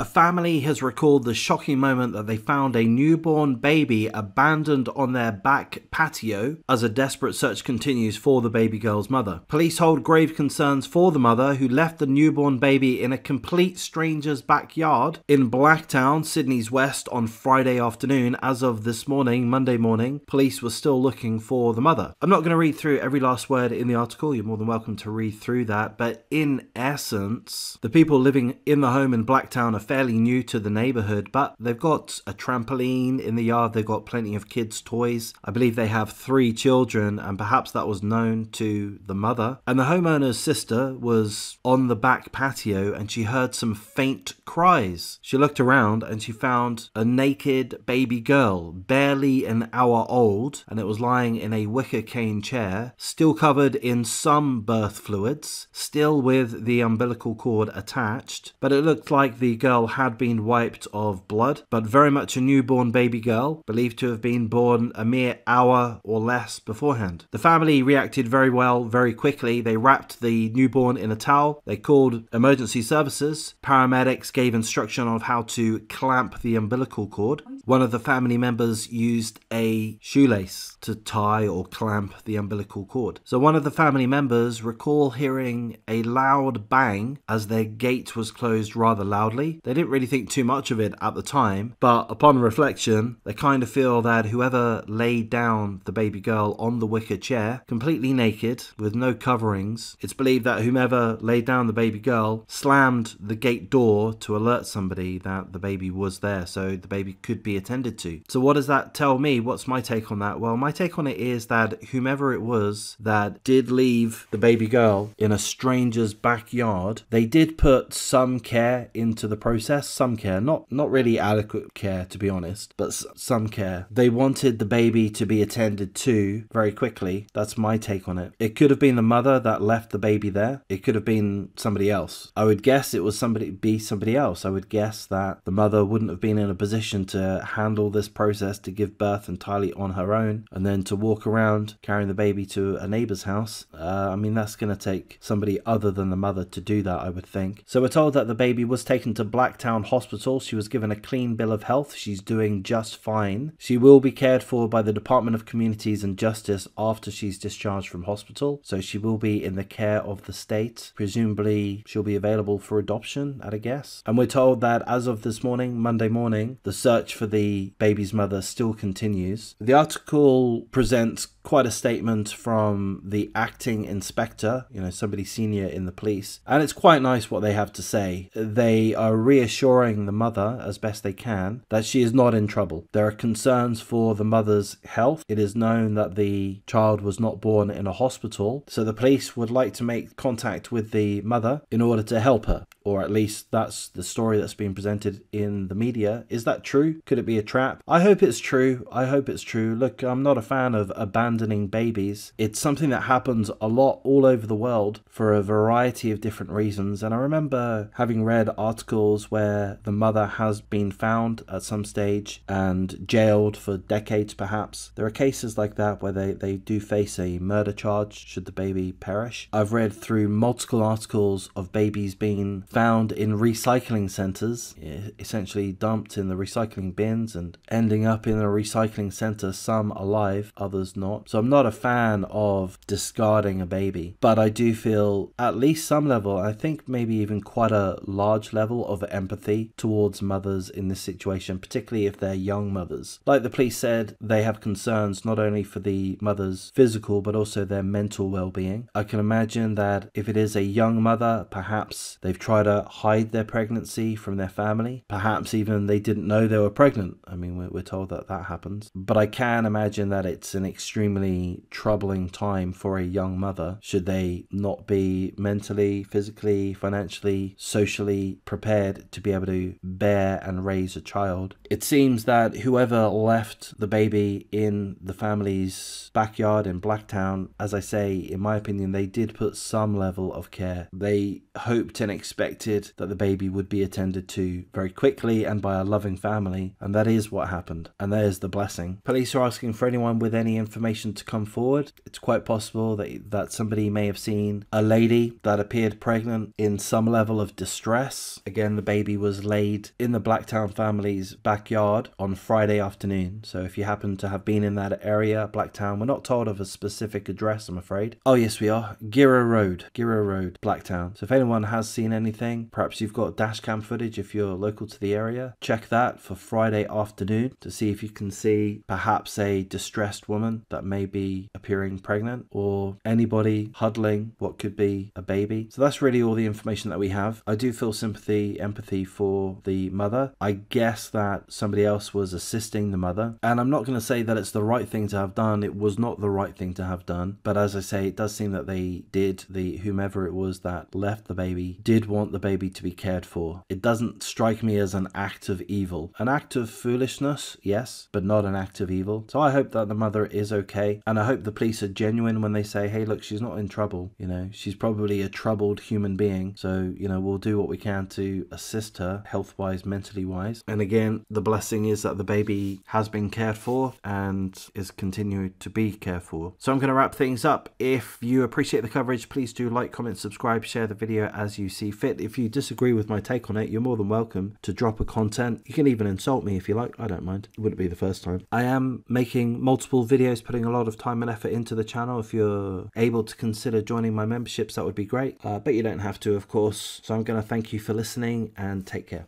A family has recalled the shocking moment that they found a newborn baby abandoned on their back patio as a desperate search continues for the baby girl's mother. Police hold grave concerns for the mother who left the newborn baby in a complete stranger's backyard in Blacktown, Sydney's west on Friday afternoon. As of this morning, Monday morning, police were still looking for the mother. I'm not going to read through every last word in the article. You're more than welcome to read through that. But in essence, the people living in the home in Blacktown are fairly new to the neighborhood, but they've got a trampoline in the yard. They've got plenty of kids' toys. I believe they have 3 children, and perhaps that was known to the mother. And the homeowner's sister was on the back patio and she heard some faint cries. She looked around and she found a naked baby girl, barely an hour old, and it was lying in a wicker cane chair, still covered in some birth fluids, still with the umbilical cord attached, but it looked like the girl had been wiped of blood, but very much a newborn baby girl, believed to have been born a mere hour or less beforehand. The family reacted very well, very quickly. They wrapped the newborn in a towel. They called emergency services. Paramedics gave instruction on how to clamp the umbilical cord. One of the family members used a shoelace to tie or clamp the umbilical cord. So one of the family members recall hearing a loud bang as their gate was closed rather loudly. They didn't really think too much of it at the time, but upon reflection, they kind of feel that whoever laid down the baby girl on the wicker chair, completely naked, with no coverings, it's believed that whomever laid down the baby girl slammed the gate door to alert somebody that the baby was there, so the baby could be attended to. So what does that tell me? What's my take on that? Well, my take on it is that whomever it was that did leave the baby girl in a stranger's backyard, they did put some care into the process. Some care, not really adequate care to be honest, but some care. They wanted the baby to be attended to very quickly. That's my take on it. It could have been the mother that left the baby there. It could have been somebody else. I would guess it was somebody else. I would guess that the mother wouldn't have been in a position to handle this process, to give birth entirely on her own, and then to walk around carrying the baby to a neighbor's house. I mean, that's going to take somebody other than the mother to do that, I would think. So we're told that the baby was taken to Blacktown Hospital. She was given a clean bill of health. She's doing just fine. She will be cared for by the Department of Communities and Justice after she's discharged from hospital. So she will be in the care of the state. Presumably she'll be available for adoption, I'd guess. And we're told that as of this morning, Monday morning, the search for the baby's mother still continues. The article presents quite a statement from the acting inspector, somebody senior in the police, and it's quite nice what they have to say. They are reassuring the mother as best they can that she is not in trouble. There are concerns for the mother's health. It is known that the child was not born in a hospital, so the police would like to make contact with the mother in order to help her, or at least that's the story that's being presented in the media. Is that true? Could it be a trap? I hope it's true. I hope it's true. Look, I'm not a fan of abandoning babies. It's something that happens a lot all over the world for a variety of different reasons, and I remember having read articles where the mother has been found at some stage and jailed for decades perhaps. There are cases like that where they do face a murder charge should the baby perish. I've read through multiple articles of babies being found in recycling centers, essentially dumped in the recycling bins and ending up in a recycling center, some alive, others not. So I'm not a fan of discarding a baby, but I do feel at least some level, I think maybe even quite a large level of empathy towards mothers in this situation, particularly if they're young mothers. Like the police said, they have concerns not only for the mother's physical but also their mental well-being. I can imagine that if it is a young mother, perhaps they've tried to hide their pregnancy from their family. Perhaps even they didn't know they were pregnant. I mean, we're told that happens. But I can imagine that it's an extremely troubling time for a young mother should they not be mentally, physically, financially, socially prepared to be able to bear and raise a child. It seems that whoever left the baby in the family's backyard in Blacktown, as I say, in my opinion, they did put some level of care. They hoped and expected expected that the baby would be attended to very quickly and by a loving family, and that is what happened. And there's the blessing. Police are asking for anyone with any information to come forward. It's quite possible that somebody may have seen a lady that appeared pregnant in some level of distress. Again, the baby was laid in the Blacktown family's backyard on Friday afternoon. So if you happen to have been in that area, Blacktown, we're not told of a specific address, I'm afraid. Oh yes, we are. Gira Road, Blacktown. So if anyone has seen anything, perhaps you've got dash cam footage if you're local to the area, check that for Friday afternoon to see if you can see perhaps a distressed woman that may be appearing pregnant, or anybody huddling what could be a baby. So that's really all the information that we have. I do feel sympathy, empathy for the mother. I guess that somebody else was assisting the mother, and I'm not going to say that it's the right thing to have done. It was not the right thing to have done, but as I say, it does seem that they did, whomever it was that left the baby, did want the baby to be cared for. It doesn't strike me as an act of evil. An act of foolishness, yes, but not an act of evil. So I hope that the mother is okay, and I hope the police are genuine when they say, hey look, she's not in trouble, you know, she's probably a troubled human being, so you know, we'll do what we can to assist her health wise, mentally wise. And again, the blessing is that the baby has been cared for and is continuing to be cared for. So I'm going to wrap things up. If you appreciate the coverage, please do like, comment, subscribe, share the video as you see fit. If you disagree with my take on it, you're more than welcome to drop a comment. You can even insult me if you like, I don't mind. It wouldn't be the first time. I am making multiple videos, putting a lot of time and effort into the channel. If you're able to consider joining my memberships, that would be great, but you don't have to, of course. So I'm going to thank you for listening and take care.